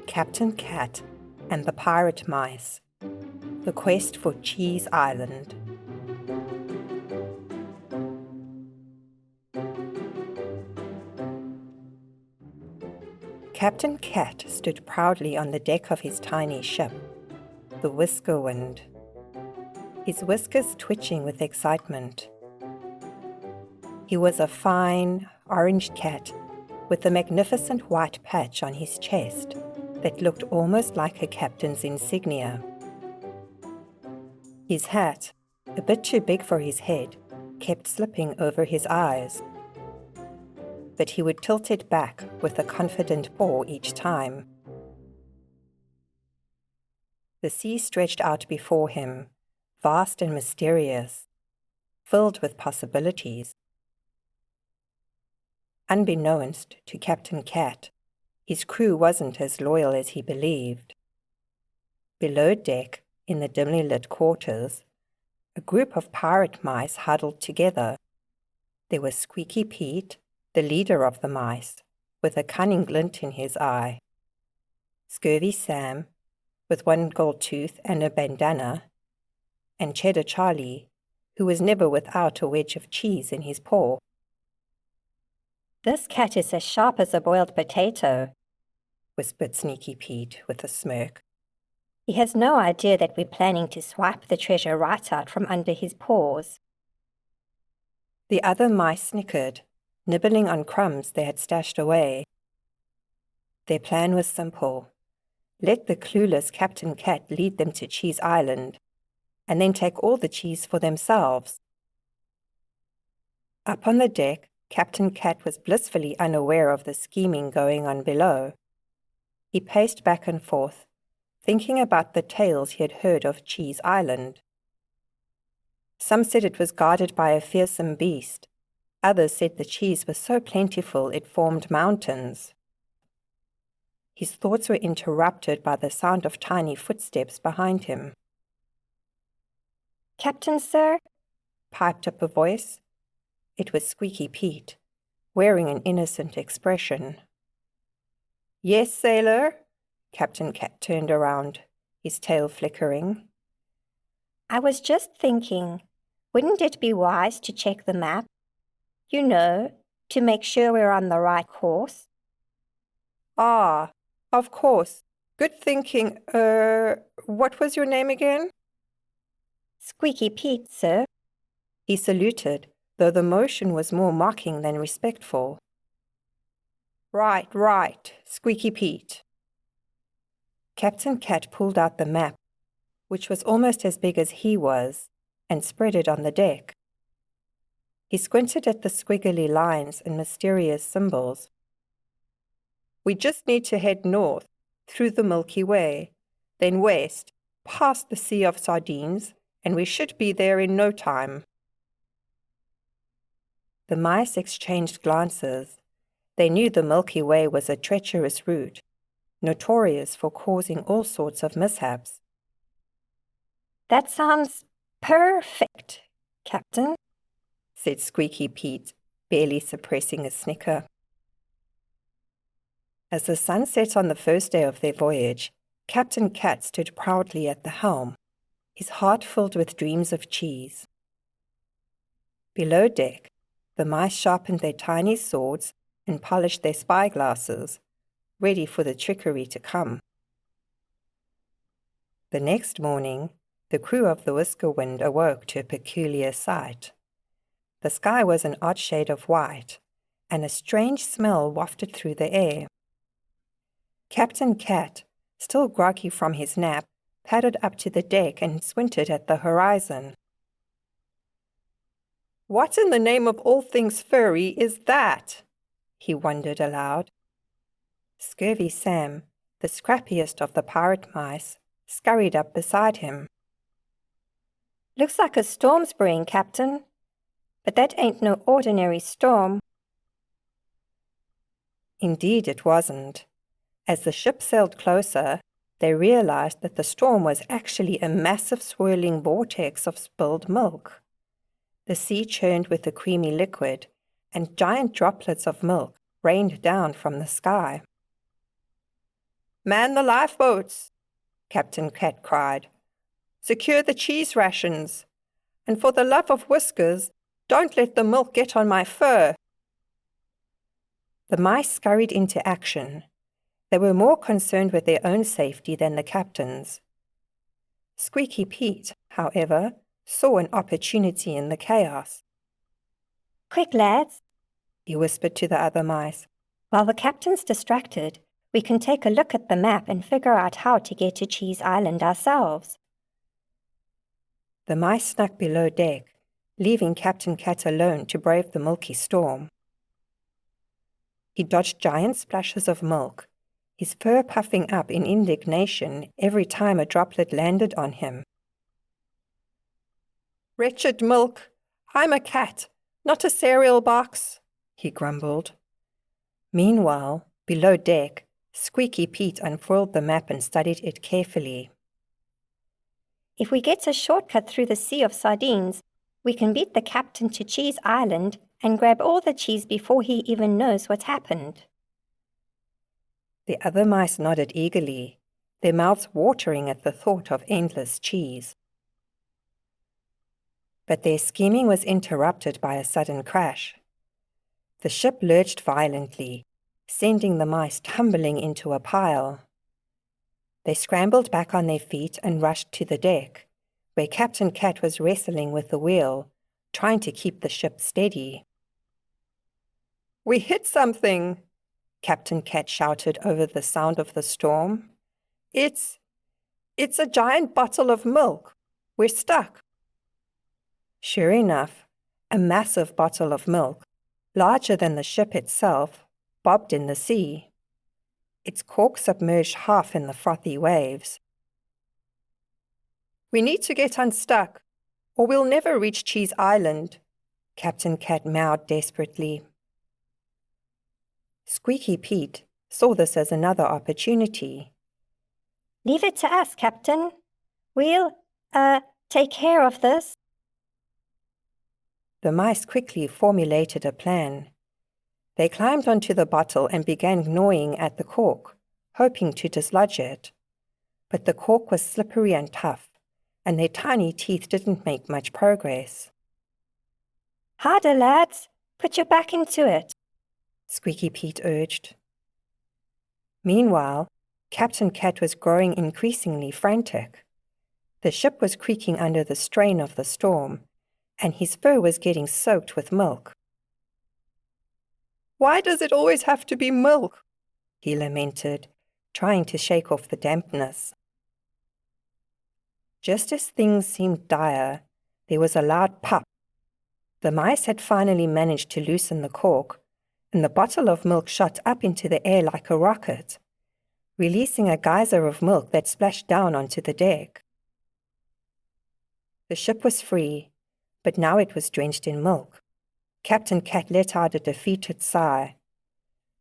Captain Cat and the Pirate Mice. The Quest for Cheese Island. Captain Cat stood proudly on the deck of his tiny ship, the Whisker-Wind, his whiskers twitching with excitement. He was a fine, orange cat with a magnificent white patch on his chest that looked almost like a captain's insignia. His hat, a bit too big for his head, kept slipping over his eyes, but he would tilt it back with a confident paw each time. The sea stretched out before him, vast and mysterious, filled with possibilities. Unbeknownst to Captain Cat, his crew wasn't as loyal as he believed. Below deck, in the dimly lit quarters, a group of pirate mice huddled together. There was Squeaky Pete, the leader of the mice, with a cunning glint in his eye. Scurvy Sam, with one gold tooth and a bandana, and Cheddar Charlie, who was never without a wedge of cheese in his paw. "This cat is as sharp as a boiled potato," whispered Sneaky Pete with a smirk. "He has no idea that we're planning to swipe the treasure right out from under his paws." The other mice snickered, nibbling on crumbs they had stashed away. Their plan was simple. Let the clueless Captain Cat lead them to Cheese Island, and then take all the cheese for themselves. Up on the deck, Captain Cat was blissfully unaware of the scheming going on below. He paced back and forth, thinking about the tales he had heard of Cheese Island. Some said it was guarded by a fearsome beast. Others said the cheese was so plentiful it formed mountains. His thoughts were interrupted by the sound of tiny footsteps behind him. "Captain, sir?" piped up a voice. It was Squeaky Pete, wearing an innocent expression. "Yes, sailor?" Captain Cat turned around, his tail flickering. "I was just thinking, wouldn't it be wise to check the map? You know, to make sure we're on the right course." "Ah, of course. Good thinking. What was your name again?" "Squeaky Pete, sir." He saluted, though the motion was more mocking than respectful. Right, Squeaky Pete." Captain Cat pulled out the map, which was almost as big as he was, and spread it on the deck. He squinted at the squiggly lines and mysterious symbols. "We just need to head north, through the Milky Way, then west, past the Sea of Sardines, and we should be there in no time." The mice exchanged glances. They knew the Milky Way was a treacherous route, notorious for causing all sorts of mishaps. "That sounds perfect, Captain," said Squeaky Pete, barely suppressing a snicker. As the sun set on the first day of their voyage, Captain Cat stood proudly at the helm, his heart filled with dreams of cheese. Below deck, the mice sharpened their tiny swords and polished their spyglasses, ready for the trickery to come. The next morning, the crew of the Whisker-Wind awoke to a peculiar sight. The sky was an odd shade of white, and a strange smell wafted through the air. Captain Cat, still groggy from his nap, padded up to the deck and squinted at the horizon. "What in the name of all things furry is that?" he wondered aloud. Scurvy Sam, the scrappiest of the pirate mice, scurried up beside him. "Looks like a storm's brewing, Captain. But that ain't no ordinary storm." Indeed it wasn't. As the ship sailed closer, they realized that the storm was actually a massive swirling vortex of spilled milk. The sea churned with the creamy liquid, and giant droplets of milk rained down from the sky. Man the lifeboats, Captain Cat cried. Secure the cheese rations, and for the love of whiskers, don't let the milk get on my fur. The mice scurried into action. They were more concerned with their own safety than the captain's. Squeaky Pete, however, saw an opportunity in the chaos. Quick, lads, He whispered to the other mice. while the captain's distracted, we can take a look at the map and figure out how to get to Cheese Island ourselves. The mice snuck below deck, leaving Captain Cat alone to brave the milky storm. He dodged giant splashes of milk, his fur puffing up in indignation every time a droplet landed on him. Wretched milk! I'm a cat, not a cereal box, he grumbled. Meanwhile, below deck, Squeaky Pete unfurled the map and studied it carefully. If we get a shortcut through the Sea of Sardines, we can beat the captain to Cheese Island and grab all the cheese before he even knows what's happened. The other mice nodded eagerly, their mouths watering at the thought of endless cheese. But their scheming was interrupted by a sudden crash. The ship lurched violently, sending the mice tumbling into a pile. They scrambled back on their feet and rushed to the deck, where Captain Cat was wrestling with the wheel, trying to keep the ship steady. We hit something, Captain Cat shouted over the sound of the storm. It's a giant bottle of milk. We're stuck. Sure enough, a massive bottle of milk, larger than the ship itself, bobbed in the sea. Its cork submerged half in the frothy waves. We need to get unstuck, or we'll never reach Cheese Island, Captain Cat meowed desperately. Squeaky Pete saw this as another opportunity. Leave it to us, Captain. We'll, take care of this. The mice quickly formulated a plan. They climbed onto the bottle and began gnawing at the cork, hoping to dislodge it. But the cork was slippery and tough, and their tiny teeth didn't make much progress. Harder, lads. Put your back into it, Squeaky Pete urged. Meanwhile, Captain Cat was growing increasingly frantic. The ship was creaking under the strain of the storm, and his fur was getting soaked with milk. Why does it always have to be milk? He lamented, trying to shake off the dampness. Just as things seemed dire, there was a loud pop. The mice had finally managed to loosen the cork, and the bottle of milk shot up into the air like a rocket, releasing a geyser of milk that splashed down onto the deck. The ship was free, but now it was drenched in milk. Captain Cat let out a defeated sigh,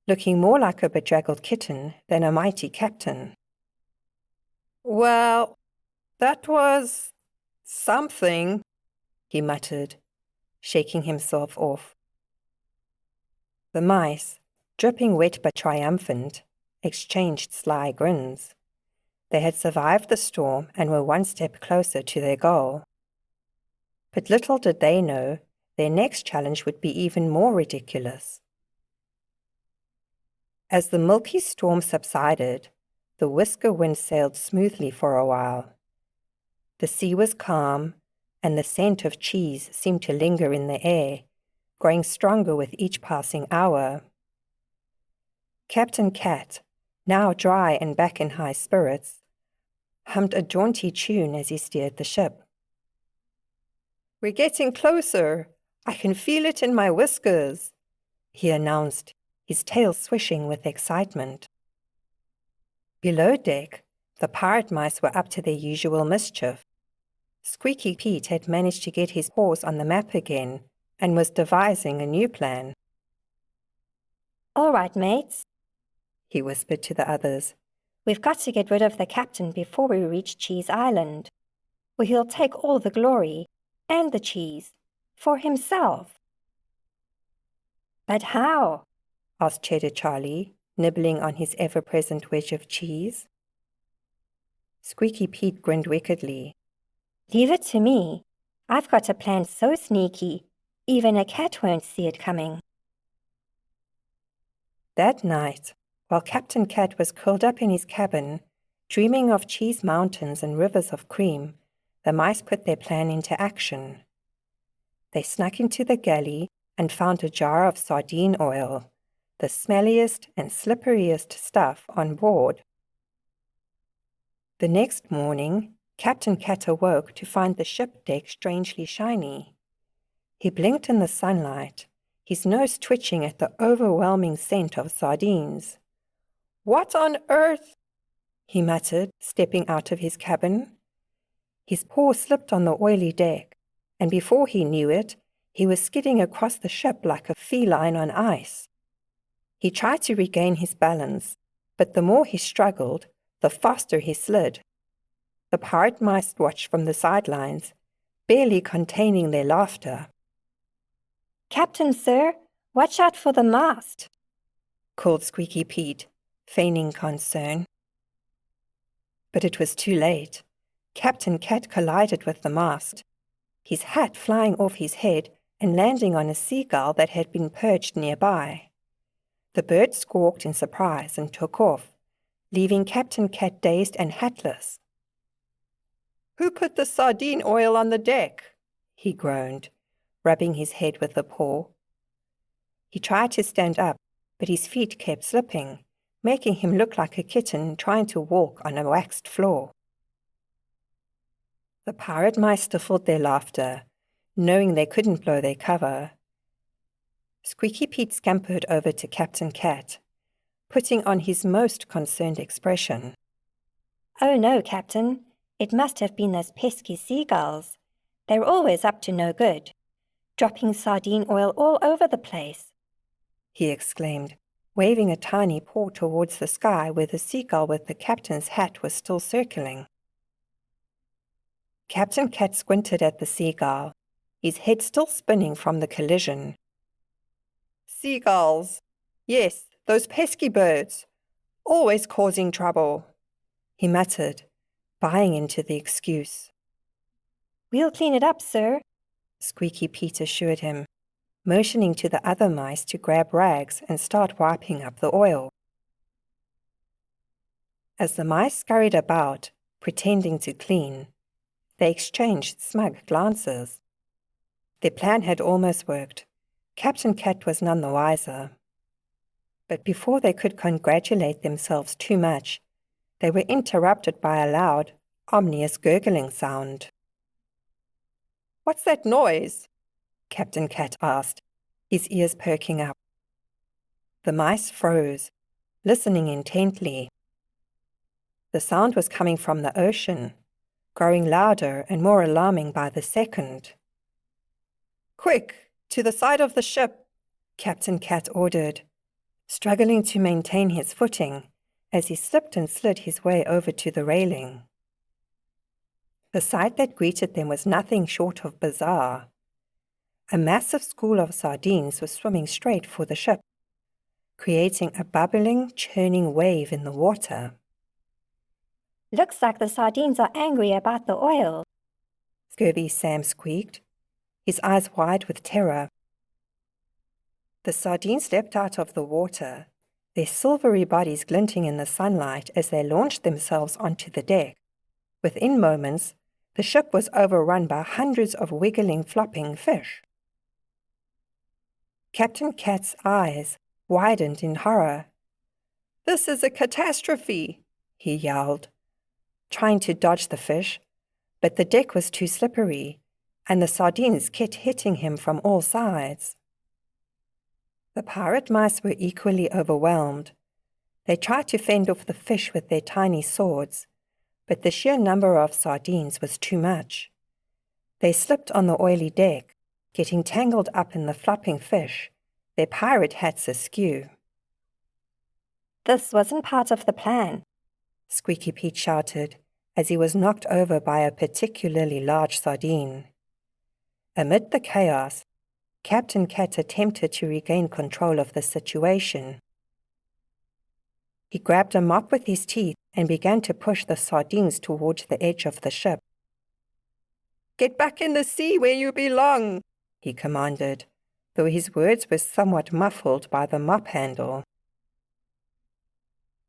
looking more like a bedraggled kitten than a mighty captain. Well, that was something, he muttered, shaking himself off. The mice, dripping wet but triumphant, exchanged sly grins. They had survived the storm and were one step closer to their goal. But little did they know, their next challenge would be even more ridiculous. As the milky storm subsided, the whisker wind sailed smoothly for a while. The sea was calm, and the scent of cheese seemed to linger in the air, growing stronger with each passing hour. Captain Cat, now dry and back in high spirits, hummed a jaunty tune as he steered the ship. We're getting closer. I can feel it in my whiskers, he announced, his tail swishing with excitement. Below deck, the pirate mice were up to their usual mischief. Squeaky Pete had managed to get his paws on the map again and was devising a new plan. All right, mates, he whispered to the others. We've got to get rid of the captain before we reach Cheese Island, or he'll take all the glory and the cheese for himself. But how? Asked Cheddar Charlie, nibbling on his ever-present wedge of cheese. Squeaky Pete grinned wickedly. Leave it to me. I've got a plan so sneaky, even a cat won't see it coming. That night, while Captain Cat was curled up in his cabin, dreaming of cheese mountains and rivers of cream, the mice put their plan into action. They snuck into the galley and found a jar of sardine oil, the smelliest and slipperiest stuff on board. The next morning, Captain Cat awoke to find the ship deck strangely shiny. He blinked in the sunlight, his nose twitching at the overwhelming scent of sardines. "What on earth?" he muttered, stepping out of his cabin. His paw slipped on the oily deck, and before he knew it, he was skidding across the ship like a feline on ice. He tried to regain his balance, but the more he struggled, the faster he slid. The pirate mice watched from the sidelines, barely containing their laughter. "Captain, sir, watch out for the mast," called Squeaky Pete, feigning concern. But it was too late. Captain Cat collided with the mast, his hat flying off his head and landing on a seagull that had been perched nearby. The bird squawked in surprise and took off, leaving Captain Cat dazed and hatless. "Who put the sardine oil on the deck?" he groaned, rubbing his head with a paw. He tried to stand up, but his feet kept slipping, making him look like a kitten trying to walk on a waxed floor. The pirate mice stifled their laughter, knowing they couldn't blow their cover. Squeaky Pete scampered over to Captain Cat, putting on his most concerned expression. "Oh no, Captain. It must have been those pesky seagulls. They're always up to no good, dropping sardine oil all over the place," he exclaimed, waving a tiny paw towards the sky where the seagull with the captain's hat was still circling. Captain Cat squinted at the seagull, his head still spinning from the collision. "Seagulls! Yes, those pesky birds, always causing trouble," he muttered, buying into the excuse. "We'll clean it up, sir," Squeaky Pete assured him, motioning to the other mice to grab rags and start wiping up the oil. As the mice scurried about, pretending to clean, they exchanged smug glances. Their plan had almost worked. Captain Cat was none the wiser. But before they could congratulate themselves too much, they were interrupted by a loud, ominous gurgling sound. "What's that noise?" Captain Cat asked, his ears perking up. The mice froze, listening intently. The sound was coming from the ocean, growing louder and more alarming by the second. "Quick, to the side of the ship," Captain Cat ordered, struggling to maintain his footing as he slipped and slid his way over to the railing. The sight that greeted them was nothing short of bizarre. A massive school of sardines was swimming straight for the ship, creating a bubbling, churning wave in the water. "Looks like the sardines are angry about the oil," Scurvy Sam squeaked, his eyes wide with terror. The sardines leapt out of the water, their silvery bodies glinting in the sunlight as they launched themselves onto the deck. Within moments, the ship was overrun by hundreds of wiggling, flopping fish. Captain Cat's eyes widened in horror. "This is a catastrophe," he yelled, trying to dodge the fish, but the deck was too slippery, and the sardines kept hitting him from all sides. The pirate mice were equally overwhelmed. They tried to fend off the fish with their tiny swords, but the sheer number of sardines was too much. They slipped on the oily deck, getting tangled up in the flopping fish, their pirate hats askew. "This wasn't part of the plan," Squeaky Pete shouted as he was knocked over by a particularly large sardine. Amid the chaos, Captain Cat attempted to regain control of the situation. He grabbed a mop with his teeth and began to push the sardines towards the edge of the ship. "Get back in the sea where you belong," he commanded, though his words were somewhat muffled by the mop handle.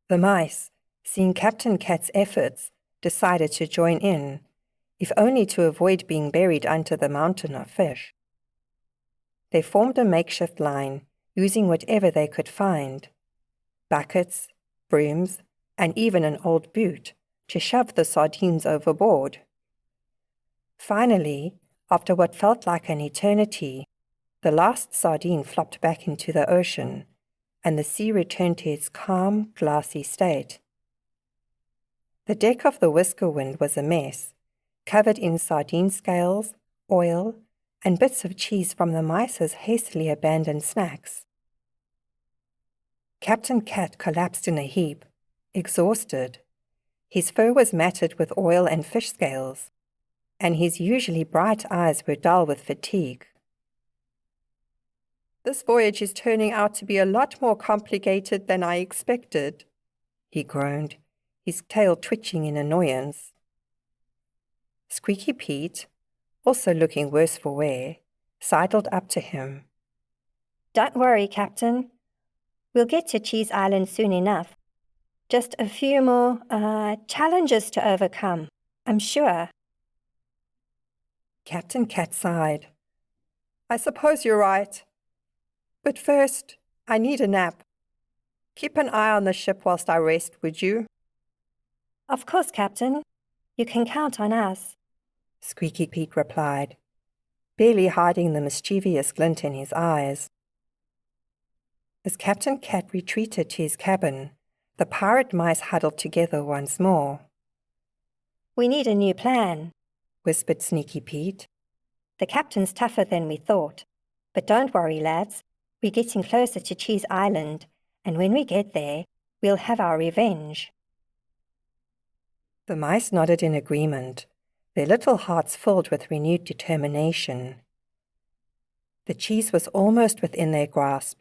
The mice, seeing Captain Cat's efforts, decided to join in, if only to avoid being buried under the mountain of fish. They formed a makeshift line, using whatever they could find, buckets, brooms, and even an old boot, to shove the sardines overboard. Finally, after what felt like an eternity, the last sardine flopped back into the ocean, and the sea returned to its calm, glassy state. The deck of the Whisker-wind was a mess, covered in sardine scales, oil, and bits of cheese from the mice's hastily abandoned snacks. Captain Cat collapsed in a heap, exhausted. His fur was matted with oil and fish scales, and his usually bright eyes were dull with fatigue. "This voyage is turning out to be a lot more complicated than I expected," he groaned, his tail twitching in annoyance. Squeaky Pete, also looking worse for wear, sidled up to him. Don't worry, Captain. We'll get to Cheese Island soon enough. Just a few more challenges to overcome, I'm sure. Captain Cat sighed. "I suppose you're right. But first, I need a nap. Keep an eye on the ship whilst I rest, would you?" Of course, Captain. You can count on us. Squeaky Pete replied, barely hiding the mischievous glint in his eyes. As Captain Cat retreated to his cabin, the pirate mice huddled together once more. "We need a new plan," whispered Sneaky Pete. "The captain's tougher than we thought. But don't worry, lads. We're getting closer to Cheese Island, and when we get there, we'll have our revenge." The mice nodded in agreement, their little hearts filled with renewed determination. The cheese was almost within their grasp,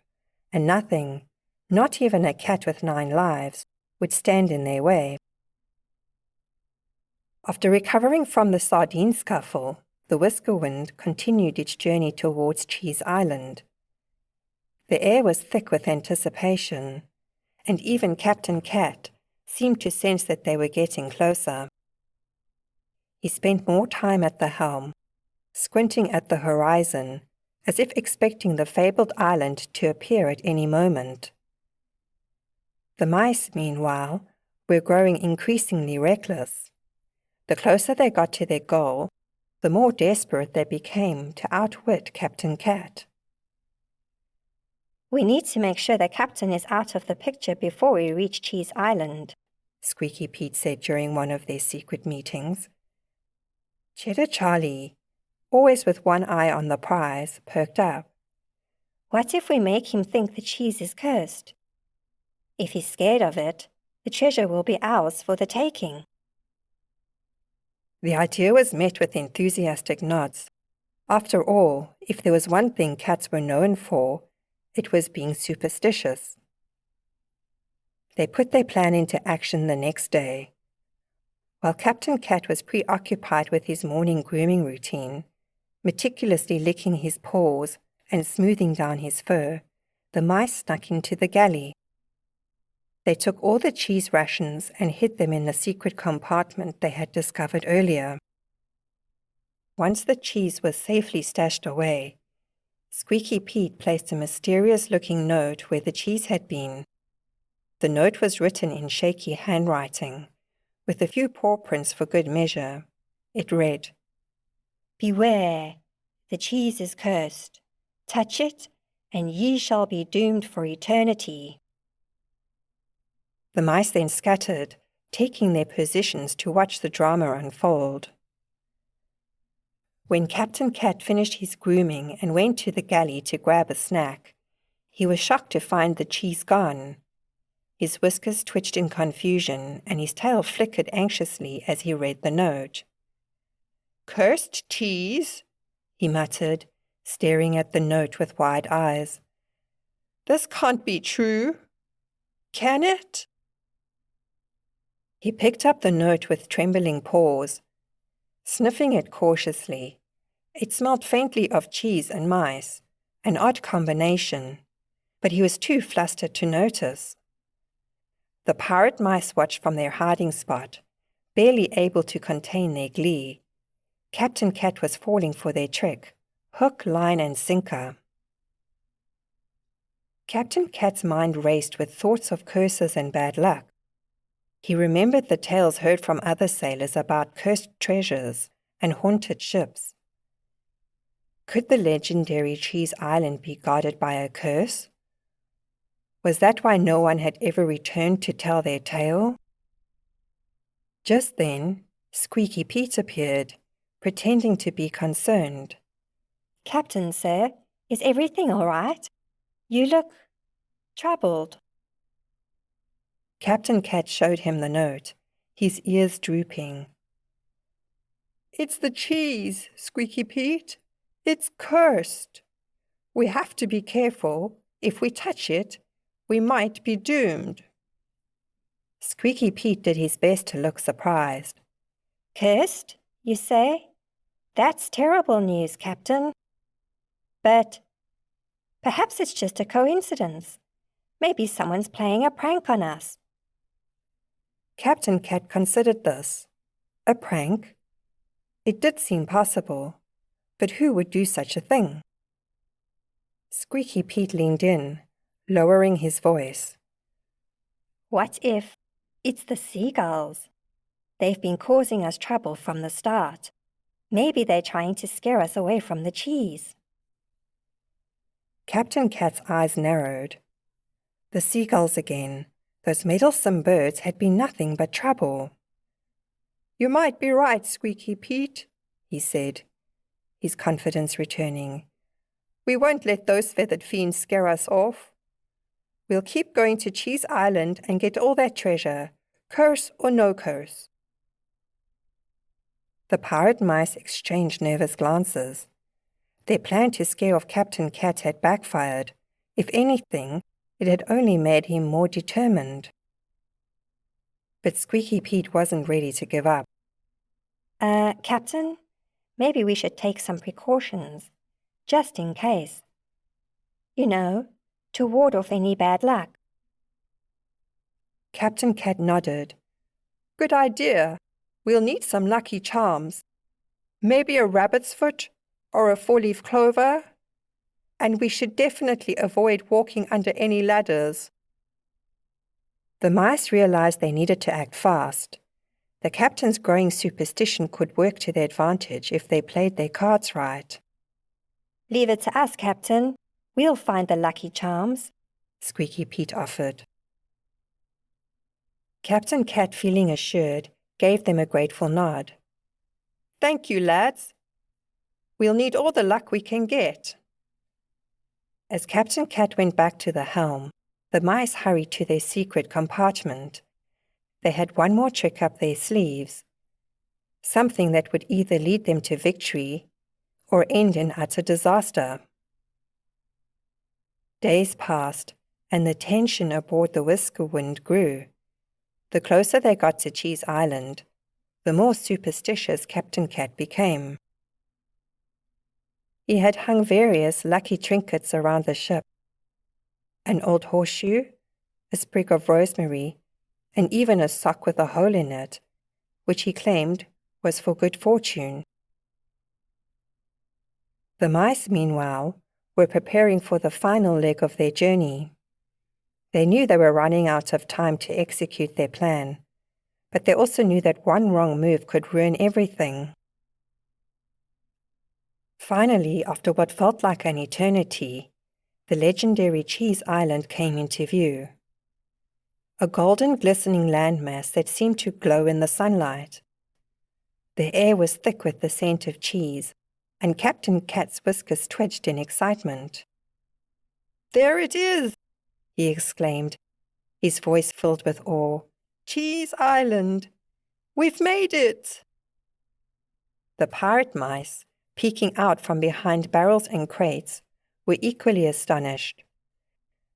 and nothing, not even a cat with 9 lives, would stand in their way. After recovering from the sardine scuffle, the Whisker-wind continued its journey towards Cheese Island. The air was thick with anticipation, and even Captain Cat seemed to sense that they were getting closer. He spent more time at the helm, squinting at the horizon, as if expecting the fabled island to appear at any moment. The mice, meanwhile, were growing increasingly reckless. The closer they got to their goal, the more desperate they became to outwit Captain Cat. "We need to make sure the captain is out of the picture before we reach Cheese Island," Squeaky Pete said during one of their secret meetings. Cheddar Charlie, always with one eye on the prize, perked up. "What if we make him think the cheese is cursed? If he's scared of it, the treasure will be ours for the taking." The idea was met with enthusiastic nods. After all, if there was one thing cats were known for, it was being superstitious. They put their plan into action the next day. While Captain Cat was preoccupied with his morning grooming routine, meticulously licking his paws and smoothing down his fur, the mice snuck into the galley. They took all the cheese rations and hid them in the secret compartment they had discovered earlier. Once the cheese was safely stashed away, Squeaky Pete placed a mysterious-looking note where the cheese had been. The note was written in shaky handwriting, with a few paw prints for good measure. It read, "Beware, the cheese is cursed. Touch it, and ye shall be doomed for eternity." The mice then scattered, taking their positions to watch the drama unfold. When Captain Cat finished his grooming and went to the galley to grab a snack, he was shocked to find the cheese gone. His whiskers twitched in confusion, and his tail flickered anxiously as he read the note. "Cursed cheese," he muttered, staring at the note with wide eyes. "This can't be true. Can it?" He picked up the note with trembling paws. Sniffing it cautiously, it smelled faintly of cheese and mice, an odd combination, but he was too flustered to notice. The pirate mice watched from their hiding spot, barely able to contain their glee. Captain Cat was falling for their trick, hook, line, and sinker. Captain Cat's mind raced with thoughts of curses and bad luck. He remembered the tales heard from other sailors about cursed treasures and haunted ships. Could the legendary Cheese Island be guarded by a curse? Was that why no one had ever returned to tell their tale? Just then, Squeaky Pete appeared, pretending to be concerned. "Captain, sir, is everything all right? You look troubled." Captain Cat showed him the note, his ears drooping. "It's the cheese, Squeaky Pete. It's cursed. We have to be careful. If we touch it, we might be doomed." Squeaky Pete did his best to look surprised. "Cursed, you say? That's terrible news, Captain. But perhaps it's just a coincidence. Maybe someone's playing a prank on us." Captain Cat considered this. A prank? It did seem possible, but who would do such a thing? Squeaky Pete leaned in, lowering his voice. "What if it's the seagulls? They've been causing us trouble from the start. Maybe they're trying to scare us away from the cheese." Captain Cat's eyes narrowed. The seagulls again. Those meddlesome birds had been nothing but trouble. "You might be right, Squeaky Pete," he said, his confidence returning. "We won't let those feathered fiends scare us off. We'll keep going to Cheese Island and get all that treasure, curse or no curse." The pirate mice exchanged nervous glances. Their plan to scare off Captain Cat had backfired. If anything, it had only made him more determined. But Squeaky Pete wasn't ready to give up. Captain, maybe we should take some precautions, just in case. You know, to ward off any bad luck." Captain Cat nodded. "Good idea. We'll need some lucky charms. Maybe a rabbit's foot or a four-leaf clover. And we should definitely avoid walking under any ladders." The mice realized they needed to act fast. The captain's growing superstition could work to their advantage if they played their cards right. "Leave it to us, Captain. We'll find the lucky charms," Squeaky Pete offered. Captain Cat, feeling assured, gave them a grateful nod. "Thank you, lads. We'll need all the luck we can get." As Captain Cat went back to the helm, the mice hurried to their secret compartment. They had one more trick up their sleeves, something that would either lead them to victory or end in utter disaster. Days passed, and the tension aboard the Whisker-Wind grew. The closer they got to Cheese Island, the more superstitious Captain Cat became. He had hung various lucky trinkets around the ship. An old horseshoe, a sprig of rosemary, and even a sock with a hole in it, which he claimed was for good fortune. The mice, meanwhile, were preparing for the final leg of their journey. They knew they were running out of time to execute their plan, but they also knew that one wrong move could ruin everything. Finally, after what felt like an eternity, the legendary Cheese Island came into view. A golden glistening landmass that seemed to glow in the sunlight. The air was thick with the scent of cheese, and Captain Cat's whiskers twitched in excitement. "There it is!" he exclaimed, his voice filled with awe. "Cheese Island! We've made it!" The pirate mice, peeking out from behind barrels and crates, were equally astonished.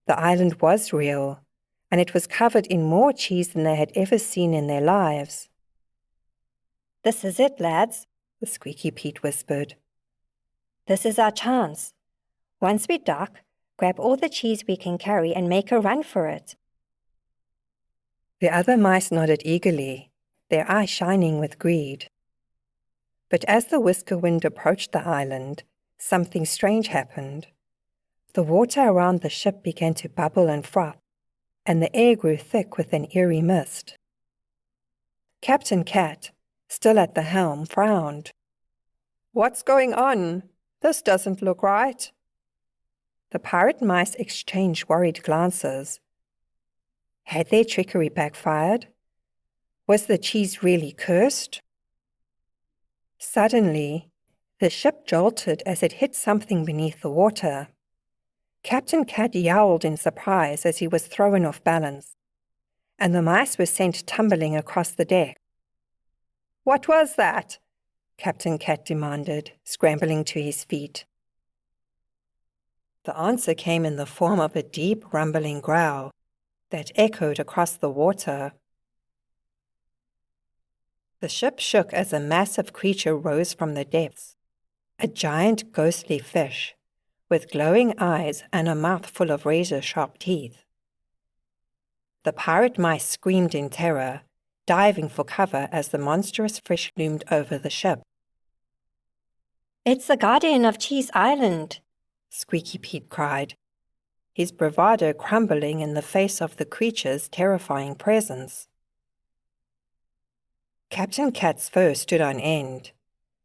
The island was real, and it was covered in more cheese than they had ever seen in their lives. "This is it, lads," the Squeaky Pete whispered. "This is our chance. Once we dock, grab all the cheese we can carry and make a run for it." The other mice nodded eagerly, their eyes shining with greed. But as the whisker wind approached the island, something strange happened. The water around the ship began to bubble and froth, and the air grew thick with an eerie mist. Captain Cat, still at the helm, frowned. "What's going on? This doesn't look right." The pirate mice exchanged worried glances. Had their trickery backfired? Was the cheese really cursed? Suddenly, the ship jolted as it hit something beneath the water. Captain Cat yowled in surprise as he was thrown off balance, and the mice were sent tumbling across the deck. "What was that?" Captain Cat demanded, scrambling to his feet. The answer came in the form of a deep, rumbling growl that echoed across the water. The ship shook as a massive creature rose from the depths, a giant ghostly fish, with glowing eyes and a mouth full of razor-sharp teeth. The pirate mice screamed in terror, diving for cover as the monstrous fish loomed over the ship. "It's the guardian of Cheese Island," Squeaky Pete cried, his bravado crumbling in the face of the creature's terrifying presence. Captain Cat's fur stood on end,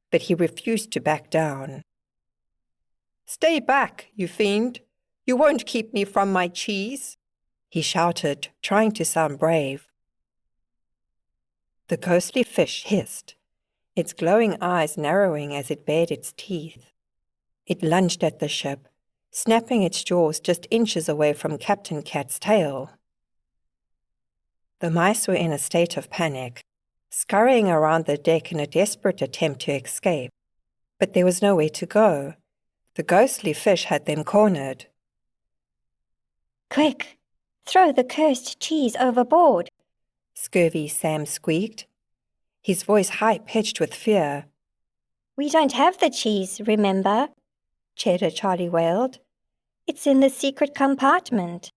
but he refused to back down. "Stay back, you fiend! You won't keep me from my cheese!" he shouted, trying to sound brave. The ghostly fish hissed, its glowing eyes narrowing as it bared its teeth. It lunged at the ship, snapping its jaws just inches away from Captain Cat's tail. The mice were in a state of panic, scurrying around the deck in a desperate attempt to escape. But there was nowhere to go. The ghostly fish had them cornered. "Quick, throw the cursed cheese overboard," Scurvy Sam squeaked, his voice high-pitched with fear. "We don't have the cheese, remember?" Cheddar Charlie wailed. "It's in the secret compartment."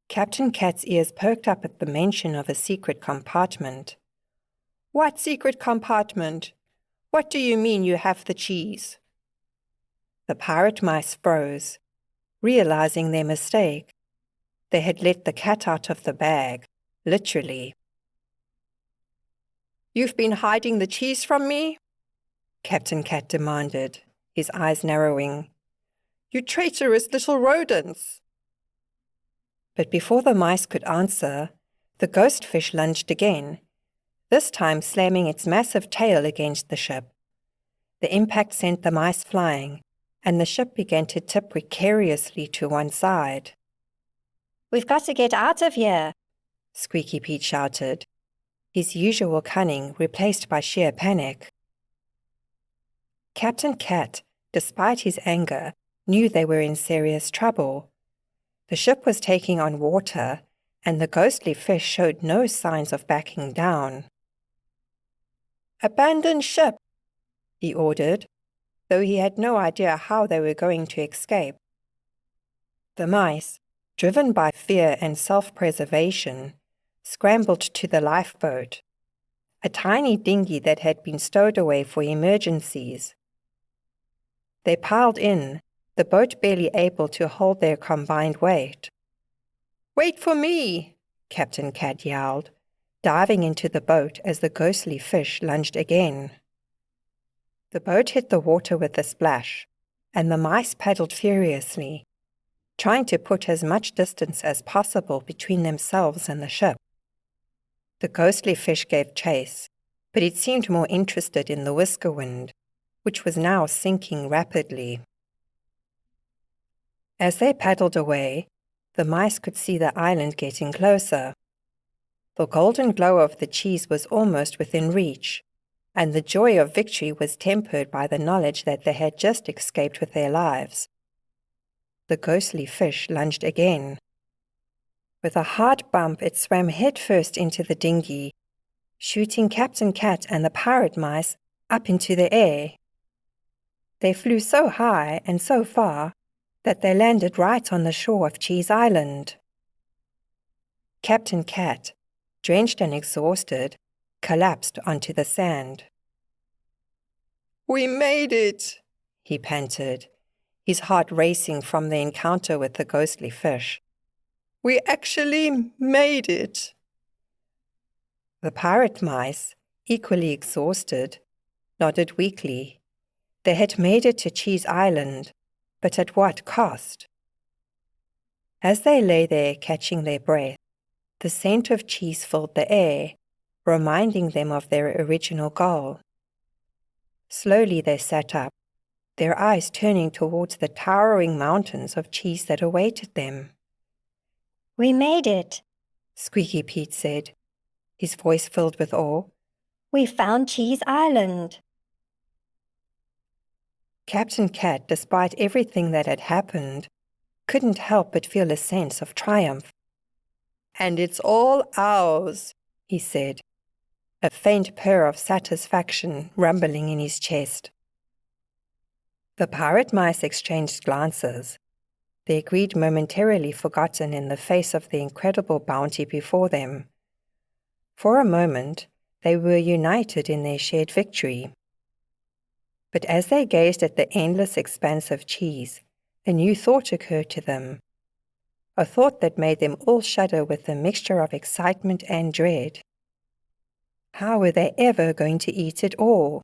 Captain Cat's ears perked up at the mention of a secret compartment. "What secret compartment? What do you mean you have the cheese?" The pirate mice froze, realizing their mistake. They had let the cat out of the bag, literally. "You've been hiding the cheese from me?" Captain Cat demanded, his eyes narrowing. "You traitorous little rodents!" But before the mice could answer, the ghost fish lunged again, this time slamming its massive tail against the ship. The impact sent the mice flying, and the ship began to tip precariously to one side. "We've got to get out of here," Squeaky Pete shouted, his usual cunning replaced by sheer panic. Captain Cat, despite his anger, knew they were in serious trouble. The ship was taking on water, and the ghostly fish showed no signs of backing down. "Abandon ship," he ordered, though he had no idea how they were going to escape. The mice, driven by fear and self-preservation, scrambled to the lifeboat, a tiny dinghy that had been stowed away for emergencies. They piled in, the boat barely able to hold their combined weight. "Wait for me!" Captain Cat yelled, diving into the boat as the ghostly fish lunged again. The boat hit the water with a splash, and the mice paddled furiously, trying to put as much distance as possible between themselves and the ship. The ghostly fish gave chase, but it seemed more interested in the whisker wind, which was now sinking rapidly. As they paddled away, the mice could see the island getting closer. The golden glow of the cheese was almost within reach, and the joy of victory was tempered by the knowledge that they had just escaped with their lives. The ghostly fish lunged again. With a hard bump, it swam headfirst into the dinghy, shooting Captain Cat and the pirate mice up into the air. They flew so high and so far that they landed right on the shore of Cheese Island. Captain Cat, drenched and exhausted, collapsed onto the sand. "We made it," he panted, his heart racing from the encounter with the ghostly fish. "We actually made it." The pirate mice, equally exhausted, nodded weakly. They had made it to Cheese Island, but at what cost? As they lay there catching their breath, the scent of cheese filled the air, reminding them of their original goal. Slowly they sat up, their eyes turning towards the towering mountains of cheese that awaited them. "We made it," Squeaky Pete said, his voice filled with awe. "We found Cheese Island." Captain Cat, despite everything that had happened, couldn't help but feel a sense of triumph. "And it's all ours," he said, a faint purr of satisfaction rumbling in his chest. The pirate mice exchanged glances, their greed momentarily forgotten in the face of the incredible bounty before them. For a moment, they were united in their shared victory. But as they gazed at the endless expanse of cheese, a new thought occurred to them, a thought that made them all shudder with a mixture of excitement and dread. How were they ever going to eat it all?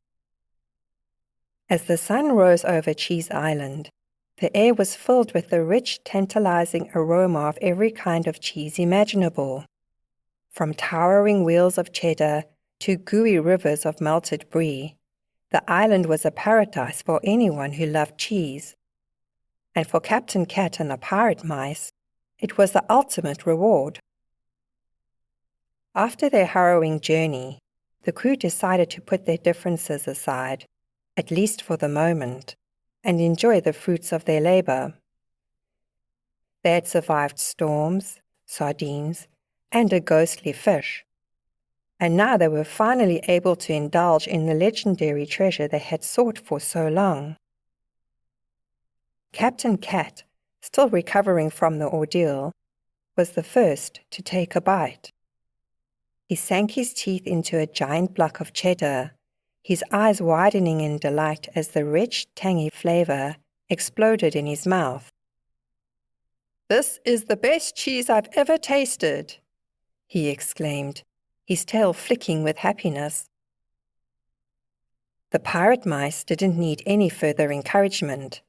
As the sun rose over Cheese Island, the air was filled with the rich, tantalizing aroma of every kind of cheese imaginable. From towering wheels of cheddar to gooey rivers of melted brie, the island was a paradise for anyone who loved cheese. And for Captain Cat and the pirate mice, it was the ultimate reward. After their harrowing journey, the crew decided to put their differences aside, at least for the moment, and enjoy the fruits of their labor. They had survived storms, sardines, and a ghostly fish, and now they were finally able to indulge in the legendary treasure they had sought for so long. Captain Cat, still recovering from the ordeal, was the first to take a bite. He sank his teeth into a giant block of cheddar, his eyes widening in delight as the rich, tangy flavor exploded in his mouth. "This is the best cheese I've ever tasted," he exclaimed, his tail flicking with happiness. The pirate mice didn't need any further encouragement.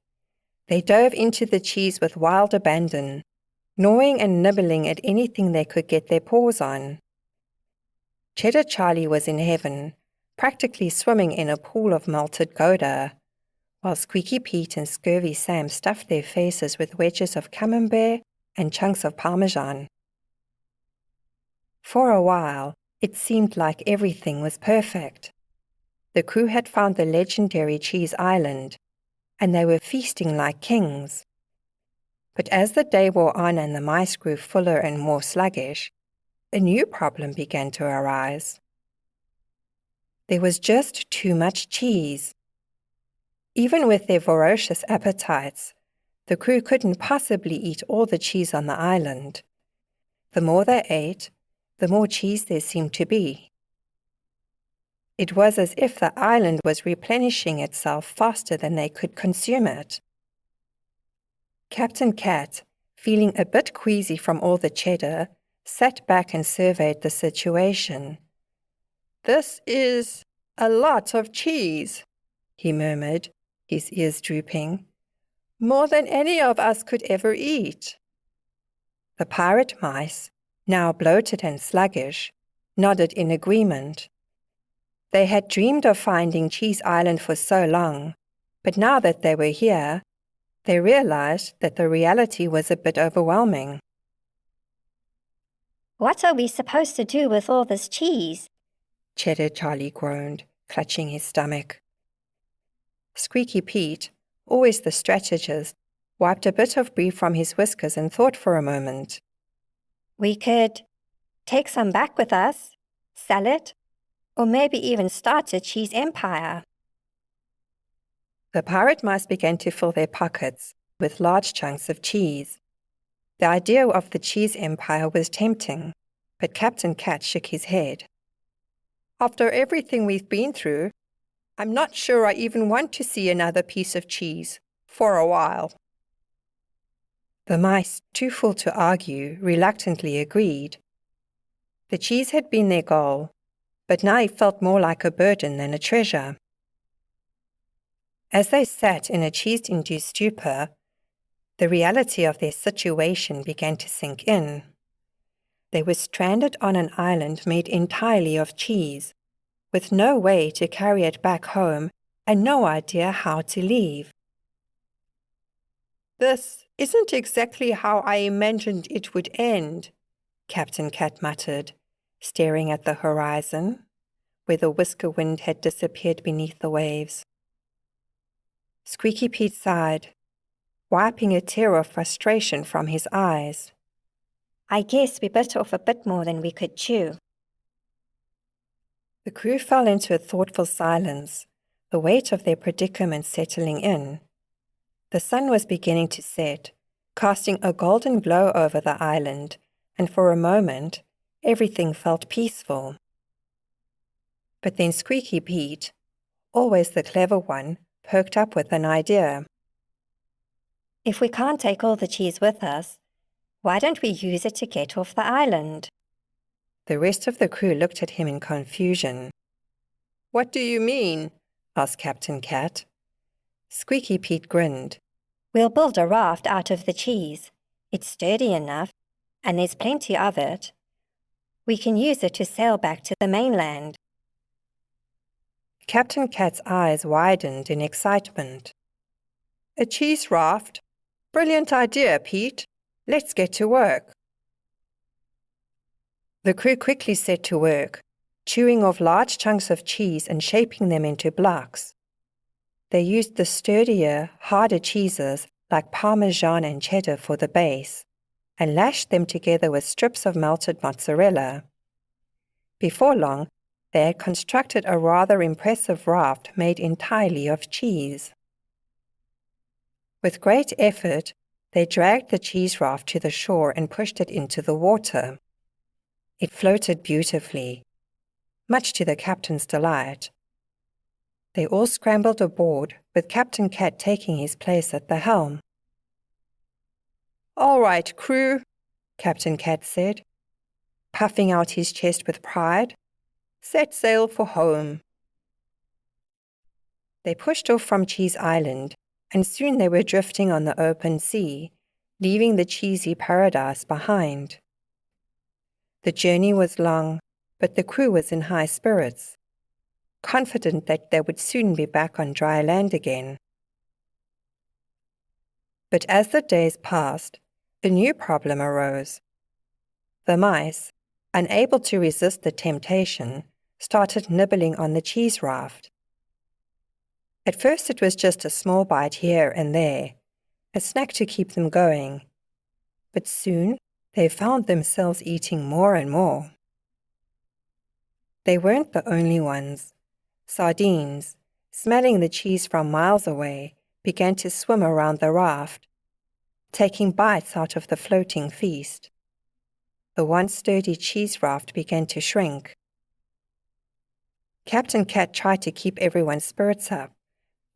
They dove into the cheese with wild abandon, gnawing and nibbling at anything they could get their paws on. Cheddar Charlie was in heaven, practically swimming in a pool of melted Gouda, while Squeaky Pete and Scurvy Sam stuffed their faces with wedges of camembert and chunks of Parmesan. For a while, it seemed like everything was perfect. The crew had found the legendary Cheese Island, and they were feasting like kings. But as the day wore on and the mice grew fuller and more sluggish, a new problem began to arise. There was just too much cheese. Even with their voracious appetites, the crew couldn't possibly eat all the cheese on the island. The more they ate, the more cheese there seemed to be. It was as if the island was replenishing itself faster than they could consume it. Captain Cat, feeling a bit queasy from all the cheddar, sat back and surveyed the situation. "This is a lot of cheese," he murmured, his ears drooping. "More than any of us could ever eat." The pirate mice, now bloated and sluggish, nodded in agreement. They had dreamed of finding Cheese Island for so long, but now that they were here, they realized that the reality was a bit overwhelming. "What are we supposed to do with all this cheese?" Cheddar Charlie groaned, clutching his stomach. Squeaky Pete, always the strategist, wiped a bit of brie from his whiskers and thought for a moment. We could take some back with us, sell it, or maybe even start a cheese empire. The pirate mice began to fill their pockets with large chunks of cheese. The idea of the cheese empire was tempting, but Captain Cat shook his head. After everything we've been through, I'm not sure I even want to see another piece of cheese for a while. The mice, too full to argue, reluctantly agreed. The cheese had been their goal, but now it felt more like a burden than a treasure. As they sat in a cheese-induced stupor, the reality of their situation began to sink in. They were stranded on an island made entirely of cheese, with no way to carry it back home and no idea how to leave. "This isn't exactly how I imagined it would end," Captain Cat muttered, staring at the horizon, where the whisker wind had disappeared beneath the waves. Squeaky Pete sighed, wiping a tear of frustration from his eyes. I guess we bit off a bit more than we could chew. The crew fell into a thoughtful silence, the weight of their predicament settling in. The sun was beginning to set, casting a golden glow over the island, and for a moment, everything felt peaceful. But then Squeaky Pete, always the clever one, perked up with an idea. If we can't take all the cheese with us, why don't we use it to get off the island? The rest of the crew looked at him in confusion. "What do you mean?" asked Captain Cat. Squeaky Pete grinned. We'll build a raft out of the cheese. It's sturdy enough, and there's plenty of it. We can use it to sail back to the mainland. Captain Cat's eyes widened in excitement. "A cheese raft? Brilliant idea, Pete. Let's get to work." The crew quickly set to work, chewing off large chunks of cheese and shaping them into blocks. They used the sturdier, harder cheeses like Parmesan and cheddar for the base, and lashed them together with strips of melted mozzarella. Before long, they had constructed a rather impressive raft made entirely of cheese. With great effort, they dragged the cheese raft to the shore and pushed it into the water. It floated beautifully, much to the captain's delight. They all scrambled aboard, with Captain Cat taking his place at the helm. "All right, crew," Captain Cat said, puffing out his chest with pride. "Set sail for home." They pushed off from Cheese Island, and soon they were drifting on the open sea, leaving the cheesy paradise behind. The journey was long, but the crew was in high spirits, confident that they would soon be back on dry land again. But as the days passed, a new problem arose. The mice, unable to resist the temptation, started nibbling on the cheese raft. At first it was just a small bite here and there, a snack to keep them going. But soon they found themselves eating more and more. They weren't the only ones. Sardines, smelling the cheese from miles away, began to swim around the raft, taking bites out of the floating feast. The once sturdy cheese raft began to shrink. Captain Cat tried to keep everyone's spirits up,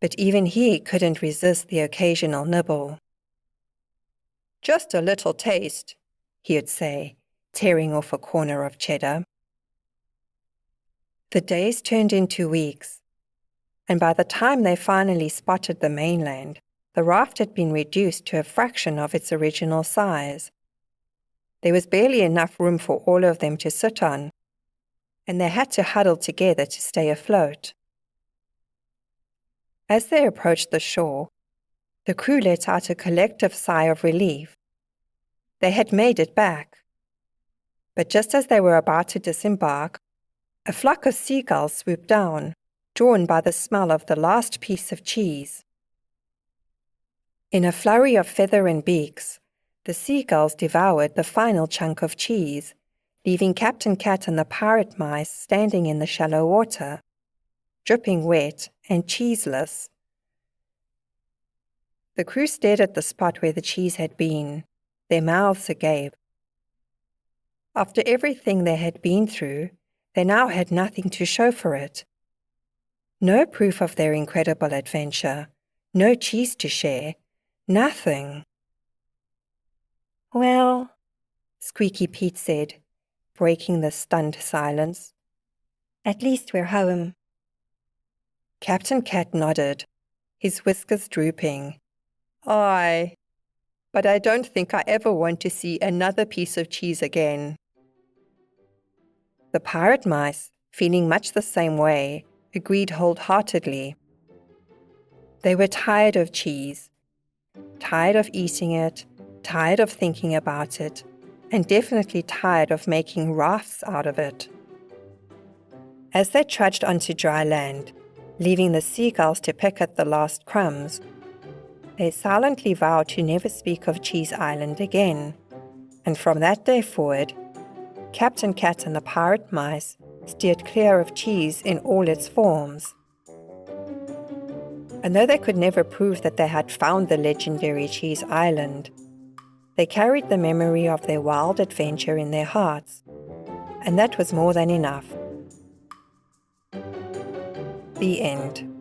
but even he couldn't resist the occasional nibble. "Just a little taste," he would say, tearing off a corner of cheddar. The days turned into weeks, and by the time they finally spotted the mainland, the raft had been reduced to a fraction of its original size. There was barely enough room for all of them to sit on, and they had to huddle together to stay afloat. As they approached the shore, the crew let out a collective sigh of relief. They had made it back. But just as they were about to disembark, a flock of seagulls swooped down, drawn by the smell of the last piece of cheese. In a flurry of feather and beaks, The seagulls devoured the final chunk of cheese, leaving Captain Cat and the pirate mice standing in the shallow water, dripping wet and cheeseless. The crew stared at the spot where the cheese had been, their mouths agape. After everything they had been through, they now had nothing to show for it. No proof of their incredible adventure, no cheese to share, nothing. Well, Squeaky Pete said, breaking the stunned silence. at least we're home. Captain Cat nodded, his whiskers drooping. Aye, but I don't think I ever want to see another piece of cheese again. The pirate mice, feeling much the same way, agreed wholeheartedly. They were tired of cheese, tired of eating it, tired of thinking about it, and definitely tired of making rafts out of it. As they trudged onto dry land, leaving the seagulls to pick at the last crumbs, they silently vowed to never speak of Cheese Island again, and from that day forward, Captain Cat and the pirate mice steered clear of cheese in all its forms. And though they could never prove that they had found the legendary Cheese Island, they carried the memory of their wild adventure in their hearts, and that was more than enough. The end.